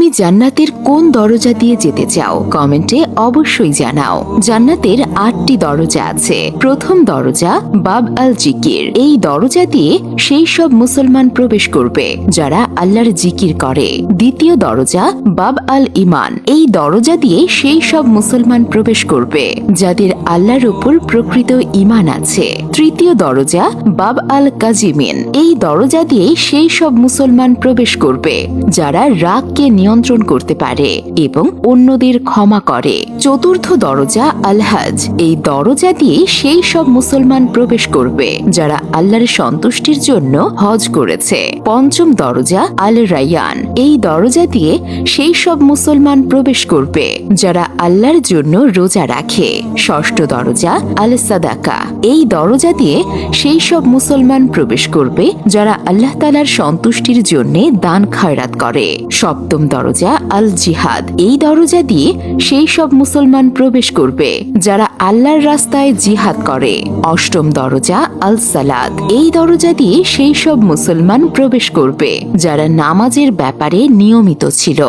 তুমি জান্নাতের কোন দরজা দিয়ে যেতে চাও কমেন্টে অবশ্যই জানাও। জান্নাতের 8টি দরজা আছে। প্রথম দরজা বাব আল জিকির। এই দরজা দিয়ে সেই সব মুসলমান প্রবেশ করবে যারা আল্লাহর জিকির করে। দ্বিতীয় দরজা বাব আল ইমান। এই দরজা দিয়ে সেই সব মুসলমান প্রবেশ করবে যাদের আল্লাহর উপর প্রকৃত ইমান আছে। তৃতীয় দরজা বাব আল কাজিমিন। এই দরজা দিয়ে সেই সব মুসলমান প্রবেশ করবে যারা রাগকে নিয়ন্ত্রণ করতে পারে এবং অন্যদের ক্ষমা করে। চতুর্থ দরজা আল হজ। এই দরজা দিয়ে সেই সব মুসলমান প্রবেশ করবে যারা আল্লাহর সন্তুষ্টির জন্য হজ করেছে। পঞ্চম দরজা আল রায়ান। এই দরজা দিয়ে সেই সব মুসলমান প্রবেশ করবে যারা আল্লাহর জন্য রোজা রাখে। ষষ্ঠ দরজা আল সাদাকা। এই দরজা দিয়ে সেই সব মুসলমান প্রবেশ করবে যারা আল্লাহ তাআলার সন্তুষ্টির জন্য দান খয়রাত করে। সপ্তম দরজা আল জিহাদ। এই দরজা দিয়ে সেই সব মুসলমান প্রবেশ করবে যারা আল্লাহর রাস্তায় জিহাদ করে। অষ্টম দরজা আল সালাত। এই দরজা দিয়ে সেই সব মুসলমান প্রবেশ করবে যারা নামাজের ব্যাপারে নিয়মিত ছিল।